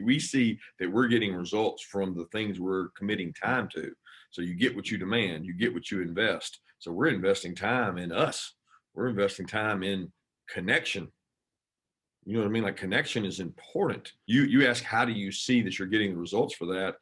we see that we're getting results from the things we're committing time to. So you get what you demand, you get what you invest. So we're investing time in us. We're investing time in connection. You know what I mean? Like connection is important. You ask, how do you see that you're getting the results for that?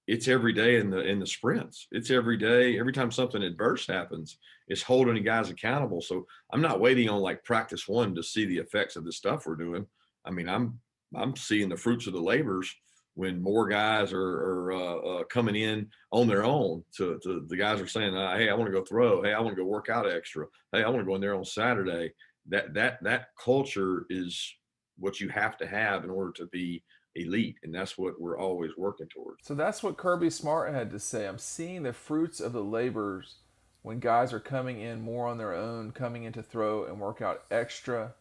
It's every day in the sprints. It's every day. Every time something adverse happens, it's holding the guys accountable. So I'm not waiting on like practice one to see the effects of the stuff we're doing. I mean, I'm seeing the fruits of the labors when more guys are coming in on their own. To the guys are saying, "Hey, I want to go throw. Hey, I want to go work out extra. Hey, I want to go in there on Saturday." That culture is what you have to have in order to be elite, and that's what we're always working towards. So that's what Kirby Smart had to say. I'm seeing the fruits of the labors when guys are coming in more on their own, coming in to throw and work out extra.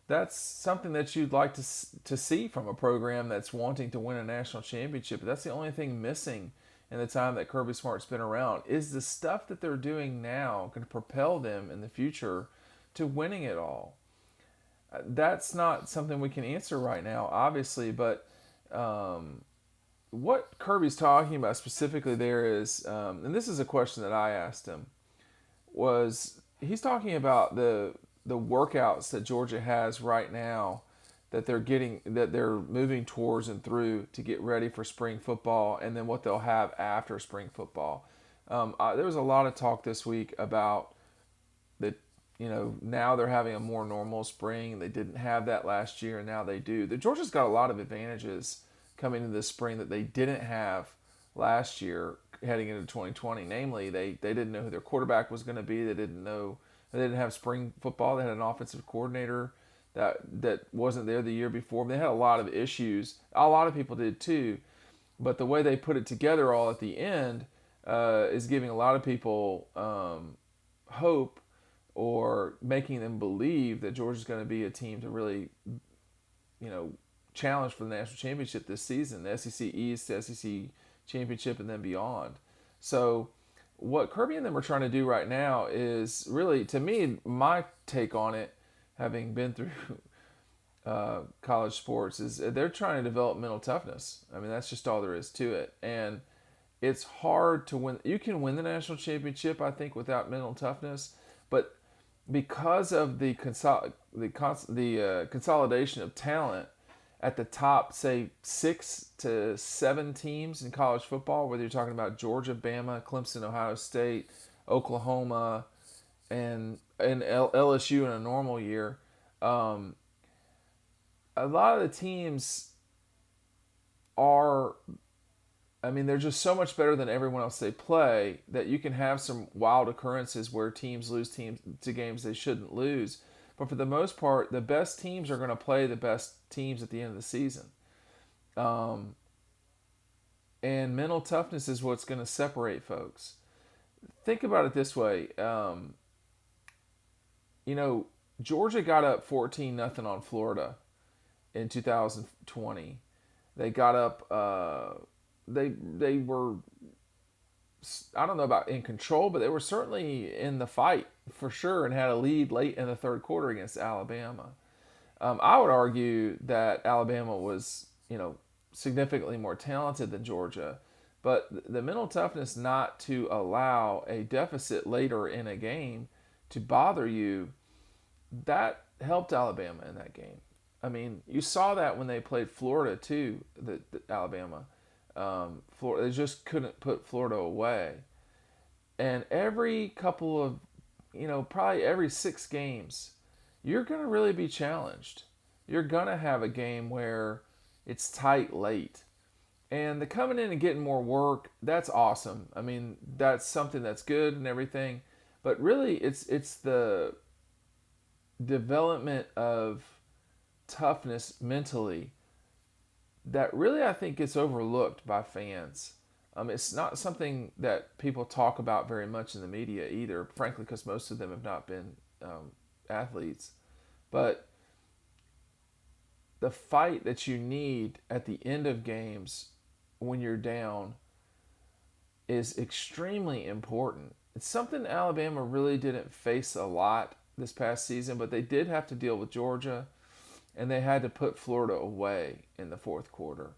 That's something that you'd like to see from a program that's wanting to win a national championship. That's the only thing missing in the time that Kirby Smart's been around. Is the stuff that they're doing now going to propel them in the future to winning it all? That's not something we can answer right now, obviously, but what Kirby's talking about specifically there is, and this is a question that I asked him, was he's talking about the workouts that Georgia has right now that they're moving towards and through to get ready for spring football, and then what they'll have after spring football. There was a lot of talk this week about that. Now they're having a more normal spring. They didn't have that last year, and now they do. Georgia's got a lot of advantages coming into this spring that they didn't have last year heading into 2020. Namely, they didn't know who their quarterback was going to be. They didn't have spring football. They had an offensive coordinator that wasn't there the year before. They had a lot of issues. A lot of people did too. But the way they put it together all at the end is giving a lot of people hope, or making them believe that Georgia's going to be a team to really, challenge for the national championship this season, the SEC East, the SEC championship, and then beyond. So, what Kirby and them are trying to do right now is really, to me, my take on it, having been through college sports, is they're trying to develop mental toughness. I mean, that's just all there is to it. And it's hard to win. You can win the national championship, I think, without mental toughness, but because of the consolidation of talent at the top, say 6 to 7 teams in college football, whether you're talking about Georgia, Bama, Clemson, Ohio State, Oklahoma, and LSU in a normal year, a lot of the teams are, I mean, they're just so much better than everyone else they play that you can have some wild occurrences where teams lose teams to games they shouldn't lose. But for the most part, the best teams are going to play the best teams at the end of the season. Um, and mental toughness is what's going to separate folks. Think about it this way. You know, Georgia got up 14-0 on Florida in 2020. They got up. They were, I don't know about in control, but they were certainly in the fight for sure, and had a lead late in the third quarter against Alabama. I would argue that Alabama was, significantly more talented than Georgia, but the mental toughness not to allow a deficit later in a game to bother you, that helped Alabama in that game. I mean, you saw that when they played Florida too. The Alabama, Florida, they just couldn't put Florida away. And every couple of, probably every 6 games, you're going to really be challenged. You're going to have a game where it's tight late. And the coming in and getting more work, that's awesome. I mean, that's something that's good and everything. But really, it's the development of toughness mentally that really I think gets overlooked by fans. It's not something that people talk about very much in the media either, frankly, because most of them have not been athletes. But the fight that you need at the end of games when you're down is extremely important. It's something Alabama really didn't face a lot this past season, but they did have to deal with Georgia. and they had to put Florida away in the fourth quarter.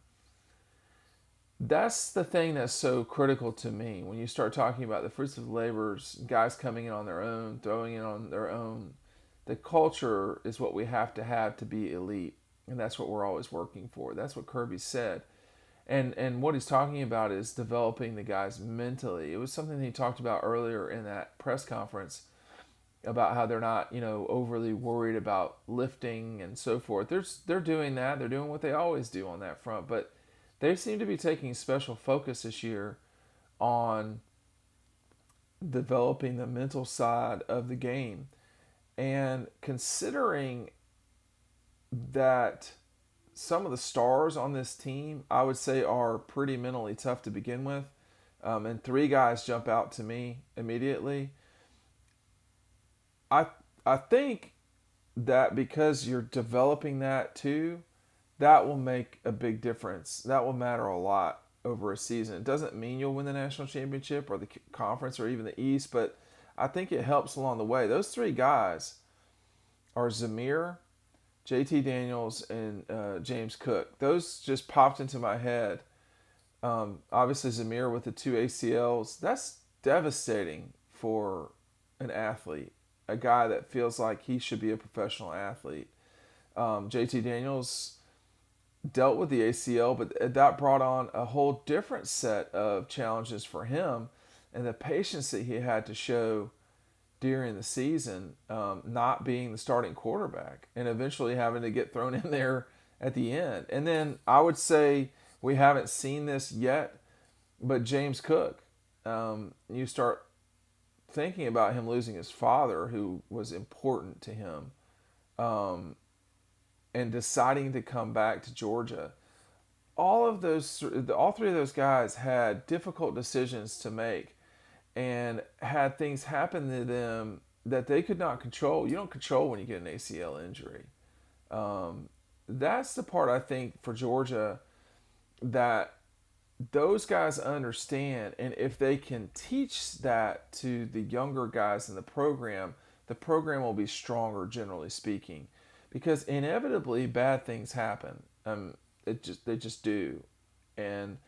That's the thing that's so critical to me when you start talking about the fruits of the labors, guys coming in on their own, throwing in on their own. The culture is what we have to be elite, and that's what we're always working for. That's what Kirby said. And what he's talking about is developing the guys mentally. It was something that he talked about earlier in that press conference about how they're not, overly worried about lifting and so forth. They're doing that. They're doing what they always do on that front, but they seem to be taking special focus this year on developing the mental side of the game. And considering that some of the stars on this team, I would say, are pretty mentally tough to begin with. And three guys jump out to me immediately. I think that because you're developing that too, that will make a big difference. That will matter a lot over a season. It doesn't mean you'll win the national championship or the conference or even the East, but I think it helps along the way. Those three guys are Zamir, JT Daniels, and James Cook. Those just popped into my head. Obviously, Zamir with the 2 ACLs, that's devastating for an athlete, a guy that feels like he should be a professional athlete. JT Daniels dealt with the ACL, but that brought on a whole different set of challenges for him, and the patience that he had to show during the season, not being the starting quarterback and eventually having to get thrown in there at the end. And then I would say we haven't seen this yet, but James Cook, you start thinking about him losing his father, who was important to him, and deciding to come back to Georgia. All three of those guys had difficult decisions to make and had things happen to them that they could not control. You don't control when you get an ACL injury. That's the part, I think, for Georgia that those guys understand. And if they can teach that to the younger guys in the program will be stronger, generally speaking. Because inevitably bad things happen. They just do. And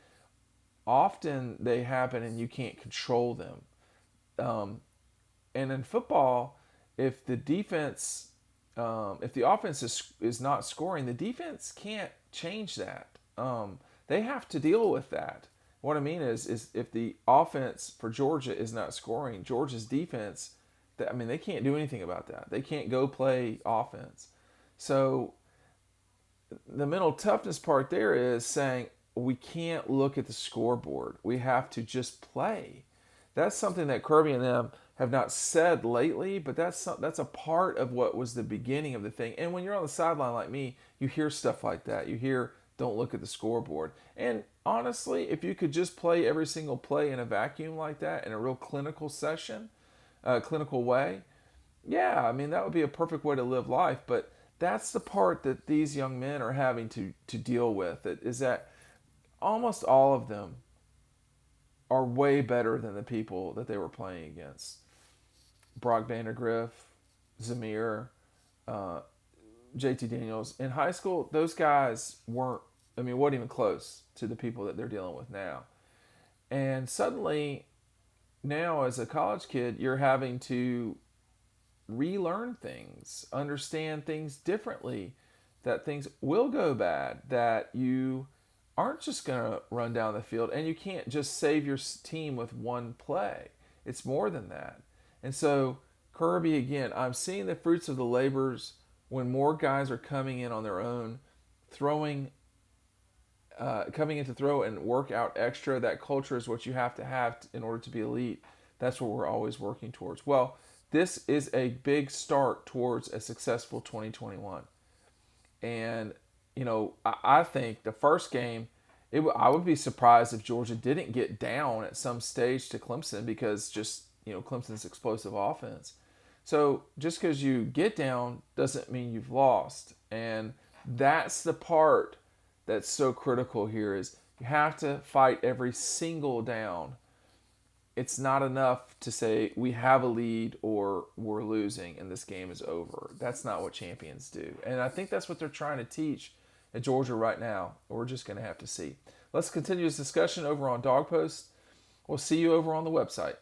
often they happen and you can't control them. And in football, if the offense is not scoring, the defense can't change that. They have to deal with that. What I mean is if the offense for Georgia is not scoring, Georgia's defense, they can't do anything about that. They can't go play offense. So the mental toughness part there is saying, we can't look at the scoreboard. We have to just play. That's something that Kirby and them have not said lately, but that's a part of what was the beginning of the thing. And when you're on the sideline like me, you hear stuff like that. You hear, don't look at the scoreboard. And honestly, if you could just play every single play in a vacuum like that in a real clinical clinical way, yeah, that would be a perfect way to live life. But that's the part that these young men are having to deal with, is that almost all of them are way better than the people that they were playing against. Brock Vandagriff, Zamir, JT Daniels. In high school, those guys wasn't even close to the people that they're dealing with now. And suddenly, now as a college kid, you're having to relearn things, understand things differently, that things will go bad, that you aren't just going to run down the field, and you can't just save your team with one play. It's more than that. And so Kirby, again, I'm seeing the fruits of the labors when more guys are coming in on their own, coming in to throw and work out extra. That culture is what you have to have in order to be elite. That's what we're always working towards. Well, this is a big start towards a successful 2021. And, I think the first game, I would be surprised if Georgia didn't get down at some stage to Clemson, because just, Clemson's explosive offense. So just because you get down doesn't mean you've lost. And that's the part that's so critical here, is you have to fight every single down. it's not enough to say we have a lead or we're losing and this game is over. That's not what champions do. And I think that's what they're trying to teach at Georgia right now. We're just going to have to see. Let's continue this discussion over on Dog Post. We'll see you over on the website.